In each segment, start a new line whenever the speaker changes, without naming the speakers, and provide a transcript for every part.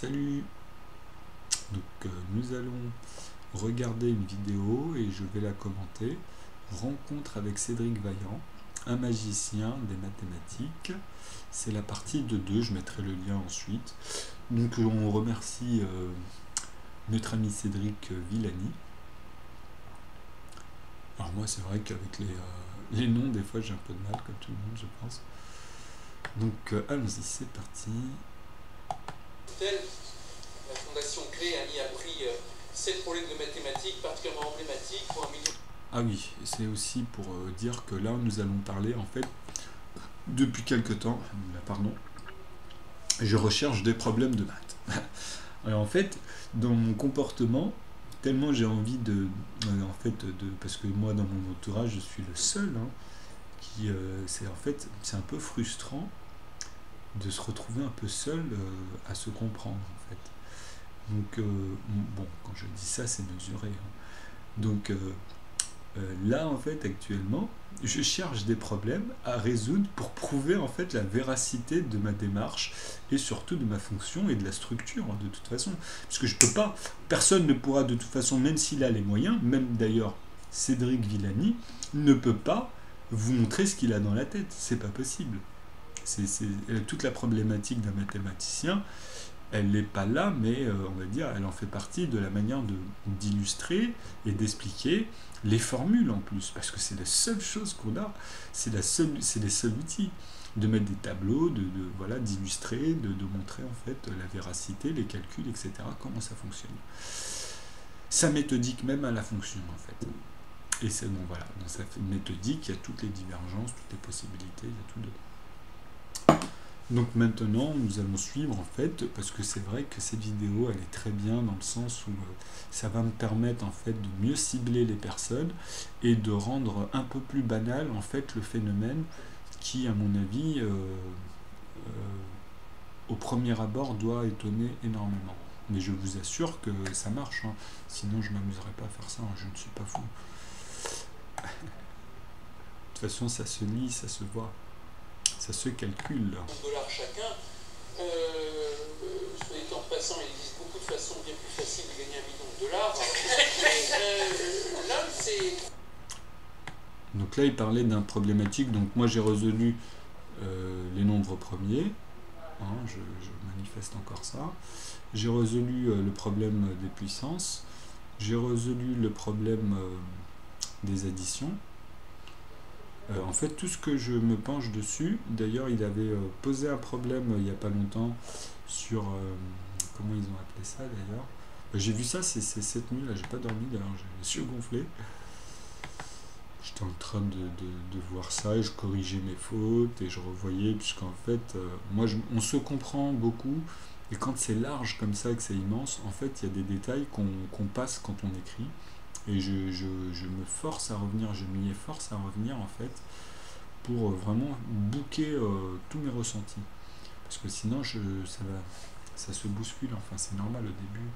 Salut. Nous allons regarder une vidéo et je vais la commenter. Rencontre avec Cédric Vaillant, un magicien des mathématiques. C'est la partie de 2, je mettrai le lien ensuite. Donc on remercie notre ami Cédric Villani. Alors moi c'est vrai qu'avec les noms des fois j'ai un peu de mal comme tout le monde je pense. Donc allons-y, c'est parti.
La Fondation Clé y a pris 7 problèmes de mathématiques particulièrement emblématiques pour un million.
Ah oui, c'est aussi pour dire que là nous allons parler en fait depuis quelque temps, pardon, je recherche des problèmes de maths. Alors en fait, dans mon comportement, tellement j'ai envie parce que moi dans mon entourage je suis le seul, qui c'est un peu frustrant de se retrouver un peu seul à se comprendre en fait. Donc bon, quand je dis ça c'est mesuré. Donc là en fait actuellement je cherche des problèmes à résoudre pour prouver en fait la véracité de ma démarche et surtout de ma fonction et de la structure de toute façon, parce que je peux pas, personne ne pourra de toute façon, même s'il a les moyens, même d'ailleurs Cédric Villani ne peut pas vous montrer ce qu'il a dans la tête, c'est pas possible. C'est toute la problématique d'un mathématicien, elle n'est pas là, mais on va dire, elle en fait partie de la manière d'illustrer et d'expliquer les formules en plus, parce que c'est la seule chose qu'on a, c'est les seuls outils, de mettre des tableaux, voilà, d'illustrer, de montrer en fait la véracité, les calculs, etc., comment ça fonctionne. Sa méthodique même à la fonction en fait. Et c'est bon, voilà, dans sa méthodique, il y a toutes les divergences, toutes les possibilités, il y a tout dedans. Donc maintenant, nous allons suivre en fait, parce que c'est vrai que cette vidéo, elle est très bien dans le sens où ça va me permettre en fait de mieux cibler les personnes et de rendre un peu plus banal en fait le phénomène qui, à mon avis, au premier abord, doit étonner énormément. Mais je vous assure que ça marche, sinon je ne m'amuserais pas à faire ça, je ne suis pas fou. De toute façon, ça se lit, ça se voit. Ça se calcule.
$1 chacun. Soit dit en passant, il existe beaucoup de façons bien plus faciles de gagner $1 million. Là, c'est.
Donc là, il parlait d'un problématique. Donc moi, j'ai résolu les nombres premiers. Je manifeste encore ça. J'ai résolu le problème des puissances. J'ai résolu le problème des additions. En fait, tout ce que je me penche dessus, d'ailleurs, il avait posé un problème il n'y a pas longtemps sur... comment ils ont appelé ça d'ailleurs, j'ai vu ça, c'est cette nuit, là, j'ai pas dormi d'ailleurs, j'ai les yeux gonflés. J'étais en train de voir ça et je corrigeais mes fautes et je revoyais, puisqu'en fait, on se comprend beaucoup, et quand c'est large comme ça et que c'est immense, en fait, il y a des détails qu'on passe quand on écrit. Et je me force à revenir, je m'y efforce à revenir en fait, pour vraiment bouquer tous mes ressentis. Parce que sinon, ça se bouscule, enfin c'est normal au début,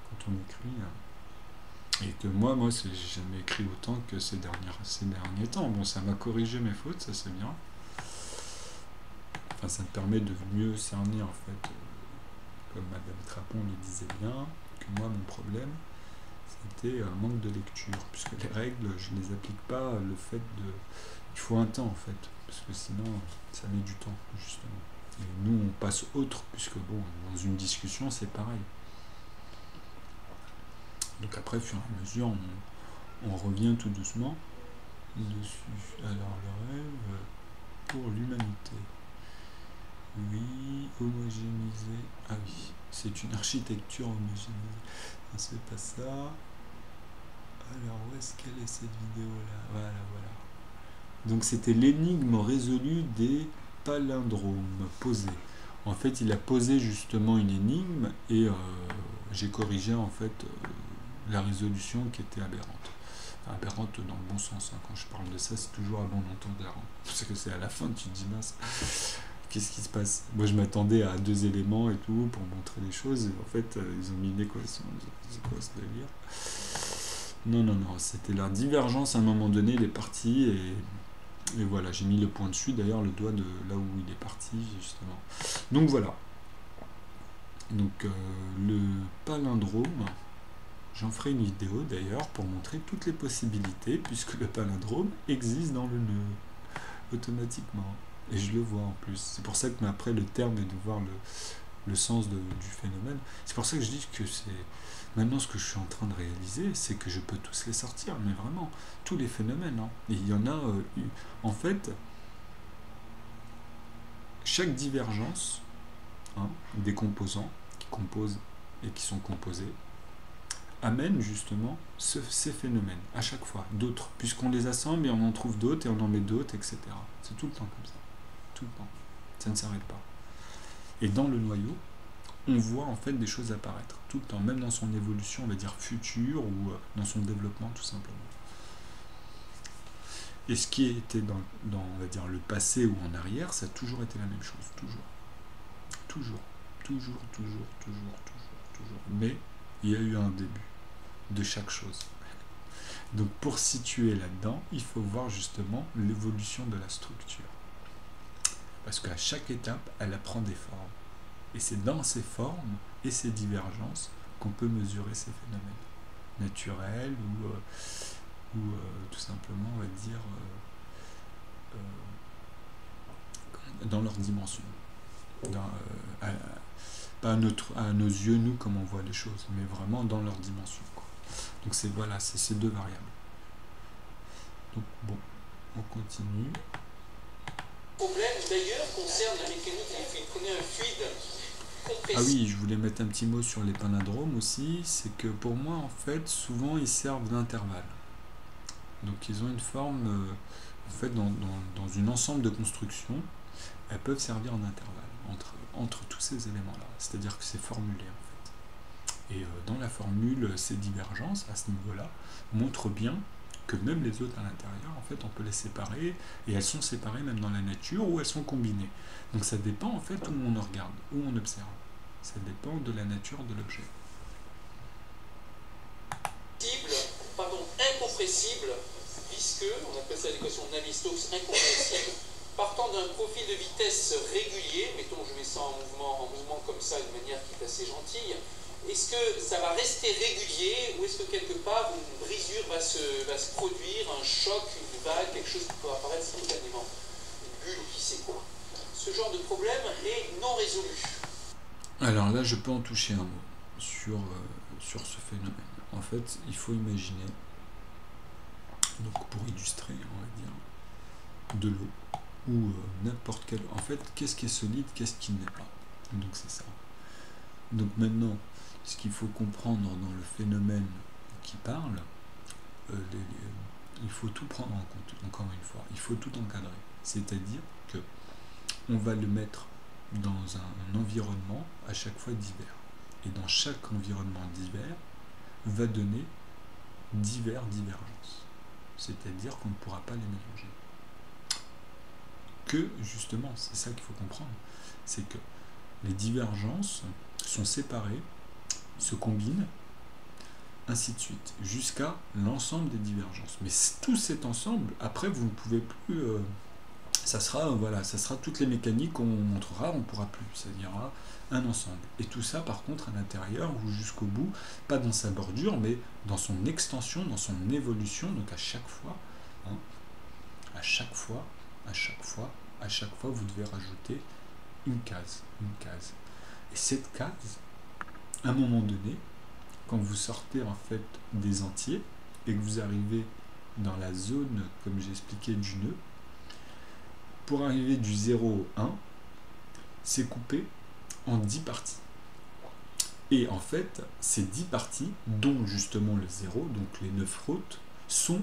quand on écrit. Et que moi j'ai jamais écrit autant que ces derniers temps. Bon, ça m'a corrigé mes fautes, ça c'est bien. Enfin, ça me permet de mieux cerner en fait, comme Madame Trapon le disait bien, que moi mon problème, c'était un manque de lecture, puisque les règles, je ne les applique pas, le fait de... Il faut un temps, en fait, parce que sinon, ça met du temps, justement. Et nous, on passe autre, puisque, bon, dans une discussion, c'est pareil. Donc après, au fur et à mesure, on revient tout doucement dessus. Alors, le rêve pour l'humanité. Oui, homogénéiser. Ah oui, c'est une architecture homogénéisée. C'est pas ça. Alors, où est-ce qu'elle est cette vidéo-là? Voilà. Donc, c'était l'énigme résolue des palindromes posés. En fait, il a posé justement une énigme et j'ai corrigé en fait la résolution qui était aberrante. Enfin, aberrante dans le bon sens. Quand je parle de ça, c'est toujours à bon entendeur. Parce que c'est à la fin que tu te dis mince. Qu'est-ce qui se passe? Moi, je m'attendais à 2 éléments et tout pour montrer les choses. Et en fait, ils ont mis une équation. C'est quoi ce délire? Non, c'était la divergence à un moment donné, il est parti et voilà, j'ai mis le point dessus, d'ailleurs le doigt de là où il est parti, justement. Donc voilà. Donc le palindrome, j'en ferai une vidéo d'ailleurs pour montrer toutes les possibilités, puisque le palindrome existe dans le nœud, automatiquement. Et je le vois en plus. C'est pour ça que après le terme est de voir le sens du phénomène. C'est pour ça que je dis que c'est... Maintenant, ce que je suis en train de réaliser, c'est que je peux tous les sortir, mais vraiment, tous les phénomènes. Hein. Et il y en a... en fait, chaque divergence des composants qui composent et qui sont composés amène justement ces phénomènes, à chaque fois, d'autres. Puisqu'on les assemble et on en trouve d'autres, et on en met d'autres, etc. C'est tout le temps comme ça. Tout le temps. Ça ne s'arrête pas. Et dans le noyau, on voit en fait des choses apparaître tout le temps, même dans son évolution, on va dire future, ou dans son développement tout simplement. Et ce qui était dans on va dire, le passé ou en arrière, ça a toujours été la même chose, toujours. Toujours, toujours, toujours, toujours, toujours, toujours. Mais il y a eu un début de chaque chose. Donc pour situer là-dedans, il faut voir justement l'évolution de la structure. Parce qu'à chaque étape, elle prend des formes. Et c'est dans ces formes et ces divergences qu'on peut mesurer ces phénomènes naturels ou tout simplement, on va dire, dans leur dimension. Pas à nos yeux, nous, comme on voit les choses, mais vraiment dans leur dimension. Quoi. Donc c'est voilà, c'est ces deux variables. Donc bon, on continue.
Le problème d'ailleurs concerne la mécanique des fluides. Prenez un fluide compressé.
Ah oui, je voulais mettre un petit mot sur les palindromes aussi, c'est que pour moi, en fait, souvent ils servent d'intervalle. Donc ils ont une forme, en fait, dans un ensemble de constructions, elles peuvent servir en intervalle entre tous ces éléments-là. C'est-à-dire que c'est formulé en fait. Et dans la formule, ces divergences à ce niveau-là montrent bien que même les autres à l'intérieur, en fait, on peut les séparer, et elles sont séparées même dans la nature, ou elles sont combinées. Donc ça dépend en fait où on regarde, où on observe. Ça dépend de la nature de l'objet.
Incompressible, visqueux, on appelle ça l'équation de Navier-Stokes, incompressible, partant d'un profil de vitesse régulier, mettons je mets ça en mouvement comme ça, d'une manière qui est assez gentille. Est-ce que ça va rester régulier ou est-ce que quelque part une brisure va se produire, un choc, une vague, quelque chose qui peut apparaître simultanément, une bulle ou qui sait quoi. Ce genre de problème est non résolu.
Alors là, je peux en toucher un mot sur ce phénomène. En fait, il faut imaginer, donc pour illustrer, on va dire, de l'eau ou n'importe quel... En fait, qu'est-ce qui est solide, qu'est-ce qui n'est pas. Donc c'est ça. Donc maintenant, ce qu'il faut comprendre dans le phénomène qui parle, il faut tout prendre en compte, encore une fois. Il faut tout encadrer. C'est-à-dire que on va le mettre dans un environnement à chaque fois divers. Et dans chaque environnement divers va donner divergences. C'est-à-dire qu'on ne pourra pas les mélanger. Que, justement, c'est ça qu'il faut comprendre, c'est que les divergences sont séparées, se combinent, ainsi de suite, jusqu'à l'ensemble des divergences. Mais tout cet ensemble, après, vous ne pouvez plus... ça sera toutes les mécaniques qu'on montrera, on ne pourra plus. Ça dira un ensemble. Et tout ça, par contre, à l'intérieur ou jusqu'au bout, pas dans sa bordure, mais dans son extension, dans son évolution. Donc à chaque fois, à chaque fois, vous devez rajouter une case. Et cette case, à un moment donné, quand vous sortez en fait des entiers et que vous arrivez dans la zone, comme j'ai expliqué, du nœud, pour arriver du 0 au 1, c'est coupé en 10 parties. Et en fait, ces 10 parties, dont justement le 0, donc les 9 routes, sont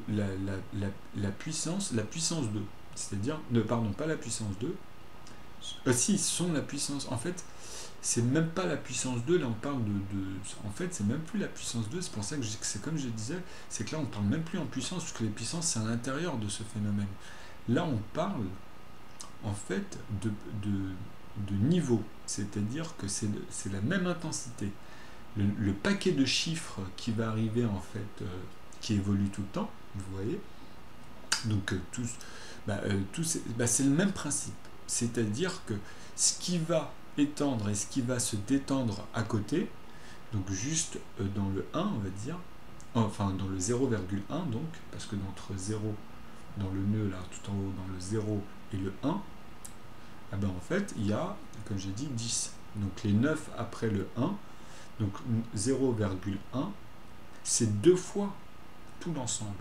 la puissance 2. C'est-à-dire, pardon, pas la puissance 2. Si, sont la puissance... En fait, c'est même pas la puissance 2, là on parle en fait, c'est même plus la puissance 2, c'est pour ça que c'est comme je disais, c'est que là on parle même plus en puissance, parce que les puissances c'est à l'intérieur de ce phénomène. Là on parle en fait de niveau, c'est-à-dire que c'est la même intensité. Le paquet de chiffres qui va arriver en fait, qui évolue tout le temps, vous voyez, donc c'est le même principe, c'est-à-dire que ce qui va étendre et ce qui va se détendre à côté, donc juste dans le 1, on va dire, enfin dans le 0,1 donc, parce que entre 0, dans le nœud là, tout en haut, dans le 0 et le 1, eh ben en fait, il y a, comme j'ai dit, 10. Donc les 9 après le 1, donc 0,1, c'est 2 fois tout l'ensemble.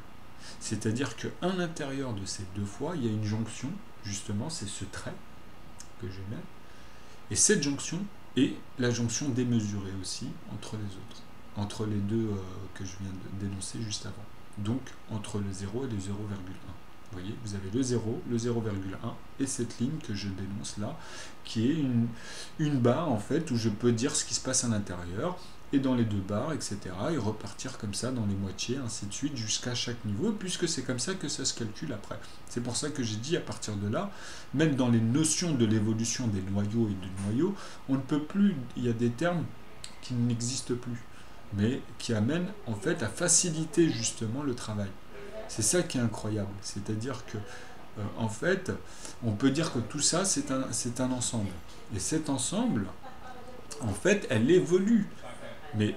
C'est-à-dire qu'à l'intérieur de ces 2 fois, il y a une jonction, justement, c'est ce trait que je mets. Et cette jonction est la jonction démesurée aussi entre les autres, entre les deux que je viens de dénoncer juste avant. Donc entre le 0 et le 0,1. Vous voyez, vous avez le 0, le 0,1 et cette ligne que je dénonce là, qui est une barre en fait où je peux dire ce qui se passe à l'intérieur, et dans les deux barres, etc. et repartir comme ça dans les moitiés, ainsi de suite, jusqu'à chaque niveau, puisque c'est comme ça que ça se calcule après. C'est pour ça que j'ai dit à partir de là, même dans les notions de l'évolution des noyaux et du noyau, on ne peut plus, il y a des termes qui n'existent plus, mais qui amènent en fait à faciliter justement le travail. C'est ça qui est incroyable, c'est-à-dire que en fait, on peut dire que tout ça c'est un ensemble, et cet ensemble, en fait, elle évolue. Mais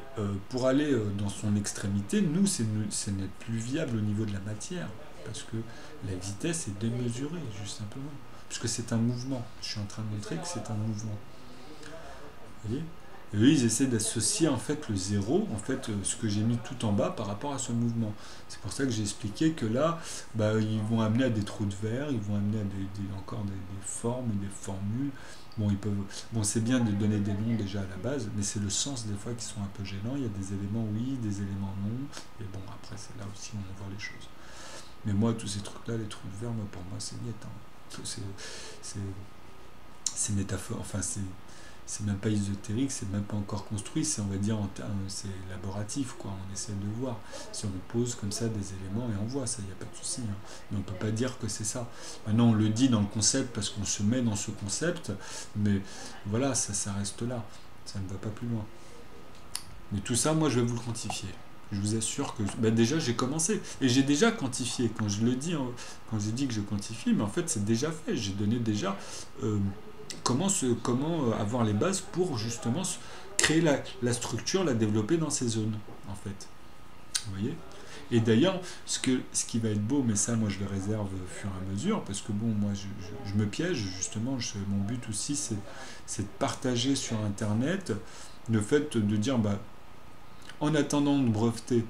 pour aller dans son extrémité, nous, ce n'est plus viable au niveau de la matière, parce que la vitesse est démesurée, juste simplement, puisque c'est un mouvement. Je suis en train de montrer que c'est un mouvement. Vous voyez ? Et eux, ils essaient d'associer en fait le zéro, en fait, ce que j'ai mis tout en bas par rapport à ce mouvement. C'est pour ça que j'ai expliqué que là, ils vont amener à des trous de verre, ils vont amener à encore des formes et des formules. Bon, c'est bien de donner des noms déjà à la base, mais c'est le sens des fois qui sont un peu gênants. Il y a des éléments oui, des éléments non, et bon, après, c'est là aussi où on voit les choses. Mais moi, tous ces trucs-là, les trous de verre, pour moi, c'est niet. C'est métaphore, enfin, c'est même pas ésotérique, c'est même pas encore construit, c'est, on va dire, c'est élaboratif, quoi. On essaie de voir. Si on pose comme ça des éléments et on voit ça, il n'y a pas de souci. Hein. Mais on peut pas dire que c'est ça. Maintenant, on le dit dans le concept parce qu'on se met dans ce concept, mais voilà, ça reste là. Ça ne va pas plus loin. Mais tout ça, moi, je vais vous le quantifier. Je vous assure que déjà j'ai commencé et j'ai déjà quantifié. Quand je le dis, quand je dis que je quantifie, mais en fait c'est déjà fait. J'ai donné déjà comment avoir les bases pour justement créer la structure, la développer dans ces zones, en fait. Vous voyez ? Et d'ailleurs, ce qui va être beau, mais ça, moi, je le réserve au fur et à mesure, parce que bon, moi, je me piège, justement, mon but aussi, c'est de partager sur Internet le fait de dire, en attendant de breveter,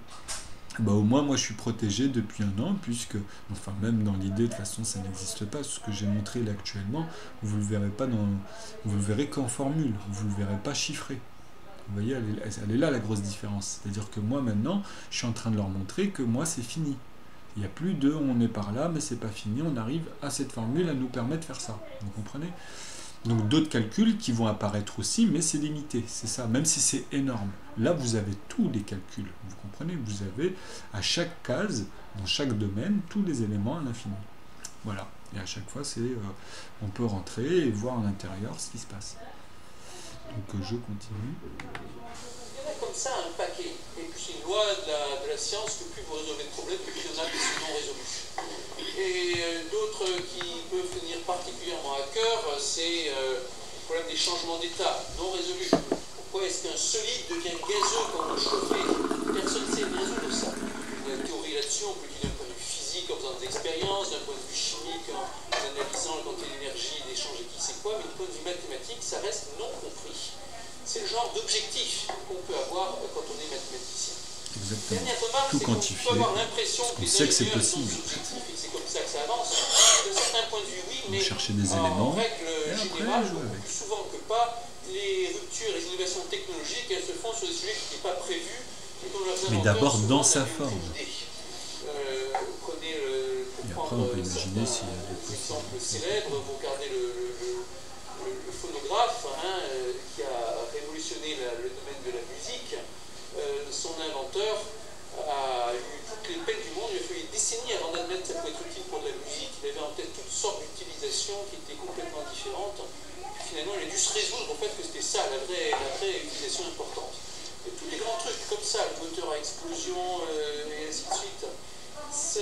au moins moi je suis protégé depuis un an, puisque, enfin même dans l'idée, de toute façon ça n'existe pas, ce que j'ai montré là actuellement, vous le verrez pas vous le verrez qu'en formule, vous le verrez pas chiffré. Vous voyez, elle est là la grosse différence, c'est-à-dire que moi maintenant, je suis en train de leur montrer que moi c'est fini. Il n'y a plus de on est par là, mais c'est pas fini, on arrive à cette formule, elle nous permet de faire ça. Vous comprenez ? Donc d'autres calculs qui vont apparaître aussi, mais c'est limité, c'est ça, même si c'est énorme. Là, vous avez tous les calculs, vous comprenez ? Vous avez à chaque case, dans chaque domaine, tous les éléments à l'infini. Voilà, et à chaque fois, on peut rentrer et voir à l'intérieur ce qui se passe. Donc je continue.
Il y en a comme ça un paquet, et puis c'est une loi de la science que plus vous résolvez de problèmes, plus il y en a qui sont non résolus. Et d'autres qui peuvent tenir particulièrement à cœur, c'est le problème des changements d'état non résolus. Pourquoi est-ce qu'un solide devient gazeux quand on le chauffe ? Personne ne sait résoudre ça. Il y a une théorie là-dessus, on peut dire d'un point de vue physique en faisant des expériences, d'un point de vue chimique en analysant la quantité d'énergie, d'échange et qui sait quoi, mais du point de vue mathématique, ça reste non compris. C'est le genre d'objectif qu'on peut avoir quand on est mathématicien.
Exactement.
Dernière remarque,
Tout
c'est qu'on
quantifier,
peut avoir l'impression que
on sait que c'est
les
possible.
c'est comme ça que ça avance. De certains points de vue, oui, mais
chercher des éléments,
en règle
et après,
générale,
jouer avec.
plus souvent que pas, les ruptures et les innovations technologiques, elles se font sur des sujets qui n'étaient pas prévus.
Mais d'abord dans sa forme.
Prenez
et après, on peut imaginer s'il y a des
exemples célèbres, vous regardez le phonographe qui a révolutionné le domaine de la musique. Son inventeur a eu toutes les peines du monde, il a fallu des décennies avant d'admettre que ça pouvait être utile pour de la musique. Il avait en tête toutes sortes d'utilisations qui étaient complètement différentes. Et finalement, il a dû se résoudre au fait que c'était ça, la vraie utilisation importante. Et tous les grands trucs comme ça, le moteur à explosion et ainsi de suite, ce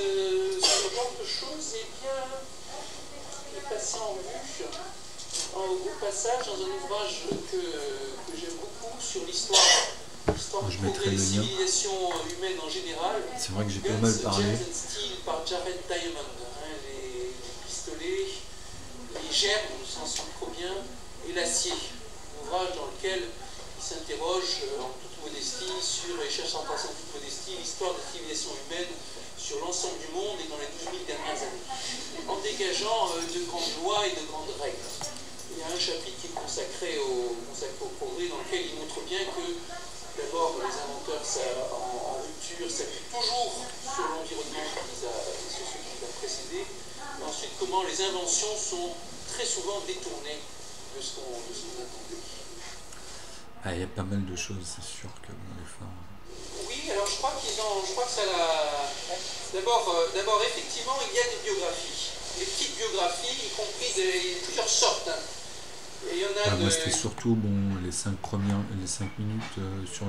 genre de choses est passé en vue au passage dans un ouvrage que j'aime beaucoup sur l'histoire du progrès des civilisations humaines en général.
C'est vrai que j'ai pas mal parlé.
Guns and Steel par Jared Diamond. Les pistolets, les germes, au sens microbien, et l'acier. Un ouvrage dans lequel il s'interroge en toute modestie sur, et cherche à passer en toute modestie, l'histoire des civilisations humaines sur l'ensemble du monde et dans les 12 000 dernières années, en dégageant de grandes lois et de grandes règles. Il y a un chapitre qui est consacré au progrès, dans lequel il montre bien que d'abord les inventeurs en rupture s'appuient toujours sur l'environnement sur ce qui les a précédés, et ensuite comment les inventions sont très souvent détournées de ce qu'on attendait.
Il y a pas mal de choses, c'est sûr que les formes.
Oui, alors je crois que ça l'a. D'abord, effectivement, il y a des biographies. Des petites biographies, y compris plusieurs sortes. Et il y en a
Moi, c'était surtout les 5 minutes sur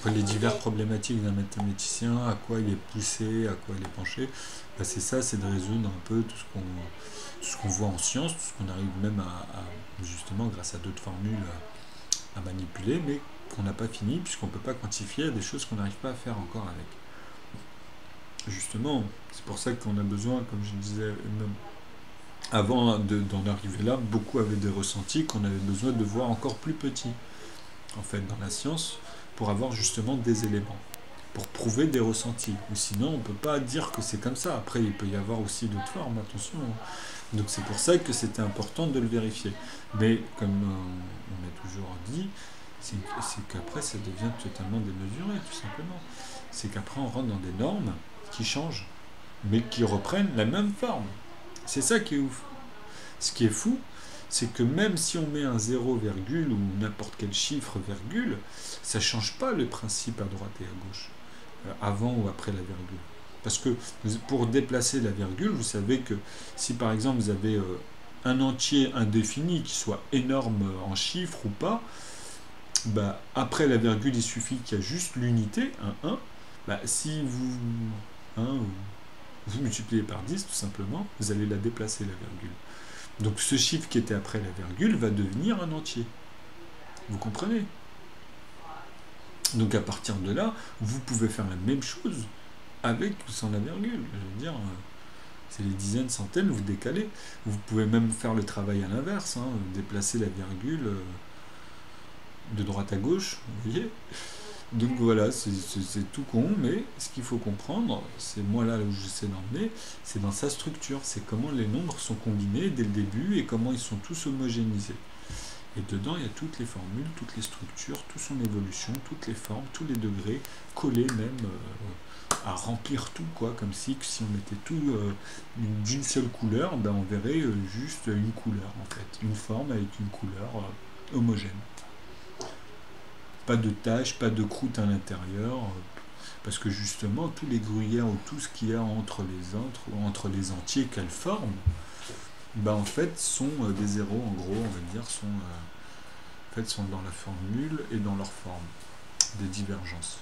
les diverses problématiques d'un mathématicien, à quoi il est poussé, à quoi il est penché. C'est ça, c'est de résoudre un peu tout ce qu'on voit en science, tout ce qu'on arrive même à justement, grâce à d'autres formules, à manipuler, mais qu'on n'a pas fini, puisqu'on ne peut pas quantifier des choses qu'on n'arrive pas à faire encore avec. Justement, c'est pour ça qu'on a besoin, comme je disais, avant d'en arriver là, beaucoup avaient des ressentis qu'on avait besoin de voir encore plus petits, en fait, dans la science, pour avoir justement des éléments, pour prouver des ressentis. Ou sinon, on ne peut pas dire que c'est comme ça. Après, il peut y avoir aussi d'autres formes, attention. Donc c'est pour ça que c'était important de le vérifier. Mais comme on a toujours dit, c'est qu'après ça devient totalement démesuré, tout simplement. C'est qu'après on rentre dans des normes qui changent, mais qui reprennent la même forme. C'est ça qui est ouf. Ce qui est fou, c'est que même si on met un 0, virgule, ou n'importe quel chiffre, virgule, ça ne change pas le principe à droite et à gauche, avant ou après la virgule. Parce que pour déplacer la virgule, vous savez que si par exemple vous avez un entier indéfini qui soit énorme en chiffres ou pas, après la virgule, il suffit qu'il y a juste l'unité, un 1. Si vous multipliez par 10, tout simplement, vous allez la déplacer, la virgule. Donc ce chiffre qui était après la virgule va devenir un entier. Vous comprenez? Donc à partir de là, vous pouvez faire la même chose avec ou sans la virgule. Je veux dire, c'est les dizaines, centaines, vous décalez. Vous pouvez même faire le travail à l'inverse, déplacer la virgule de droite à gauche, vous voyez. Donc voilà, c'est tout con, mais ce qu'il faut comprendre, c'est moi là où j'essaie d'emmener, c'est dans sa structure, c'est comment les nombres sont combinés dès le début et comment ils sont tous homogénéisés. Et dedans, il y a toutes les formules, toutes les structures, toute son évolution, toutes les formes, tous les degrés, collés même à remplir tout, quoi, comme si on mettait tout d'une seule couleur, on verrait juste une couleur, en fait, une forme avec une couleur homogène. Pas de taches, pas de croûte à l'intérieur, parce que justement, tous les gruyères ou tout ce qu'il y a entre les entiers qu'elles forment, en fait, sont des zéros, en gros, on va dire, sont dans la formule et dans leur forme, des divergences.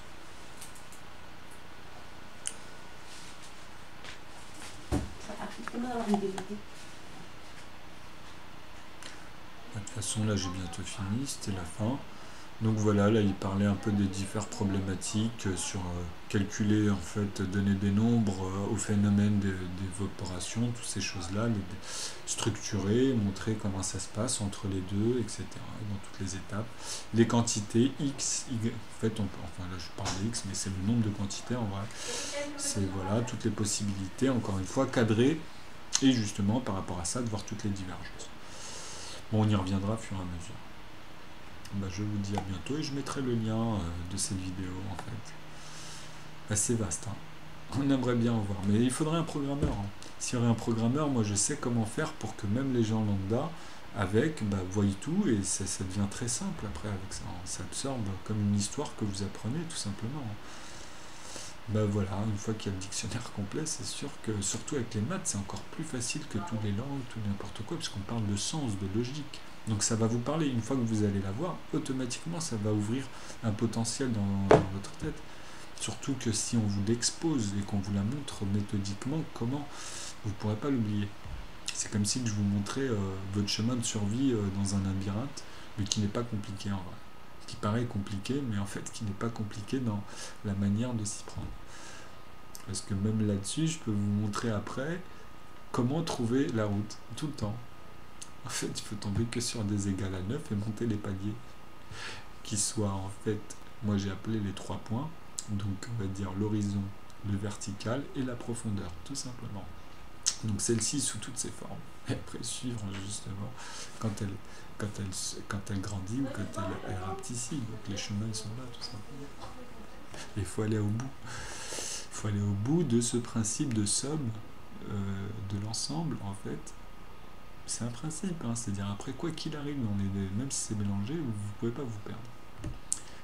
De toute façon, là, j'ai bientôt fini, c'était la fin. Donc voilà, là il parlait un peu des diverses problématiques sur calculer, en fait, donner des nombres au phénomène d'évaporation, toutes ces choses-là, structurer, montrer comment ça se passe entre les deux, etc. dans toutes les étapes. Les quantités x, y, en fait, enfin là je parle de x, mais c'est le nombre de quantités en vrai. C'est voilà, toutes les possibilités, encore une fois, cadrées, et justement par rapport à ça, de voir toutes les divergences. Bon, on y reviendra au fur et à mesure. Je vous dis à bientôt et je mettrai le lien de cette vidéo en fait. C'est vaste, on aimerait bien en voir, mais il faudrait un programmeur. S'il y aurait un programmeur, moi je sais comment faire pour que même les gens lambda voient tout et ça devient très simple après avec ça. Ça absorbe comme une histoire que vous apprenez tout simplement. Voilà, une fois qu'il y a le dictionnaire complet, c'est sûr que surtout avec les maths, c'est encore plus facile que toutes les langues, tout n'importe quoi, puisqu'on parle de sens, de logique. Donc ça va vous parler, une fois que vous allez la voir, automatiquement ça va ouvrir un potentiel dans votre tête. Surtout que si on vous l'expose et qu'on vous la montre méthodiquement, comment, vous ne pourrez pas l'oublier. C'est comme si je vous montrais votre chemin de survie dans un labyrinthe, mais qui n'est pas compliqué en vrai. Qui paraît compliqué, mais en fait qui n'est pas compliqué dans la manière de s'y prendre. Parce que même là-dessus, je peux vous montrer après comment trouver la route, tout le temps. En fait, il faut tomber que sur des égales à 9 et monter les paliers. Qui soient en fait, moi j'ai appelé les 3 points, donc on va dire l'horizon, le vertical et la profondeur, tout simplement. Donc celle-ci sous toutes ses formes. Et après suivre justement quand elle grandit ou quand elle rapetissit. Donc les chemins sont là, tout simplement. Et il faut aller au bout. Il faut aller au bout de ce principe de somme de l'ensemble, en fait. C'est un principe, hein, c'est-à-dire après quoi qu'il arrive, même si c'est mélangé, vous ne pouvez pas vous perdre.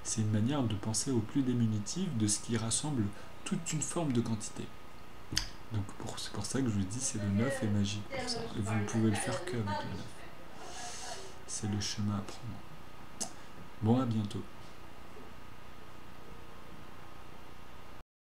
C'est une manière de penser au plus diminutif de ce qui rassemble toute une forme de quantité. Donc c'est pour ça que je vous dis c'est le 9 est magique pour ça. Et vous ne pouvez le faire qu'avec le 9. C'est le chemin à prendre. Bon, à bientôt.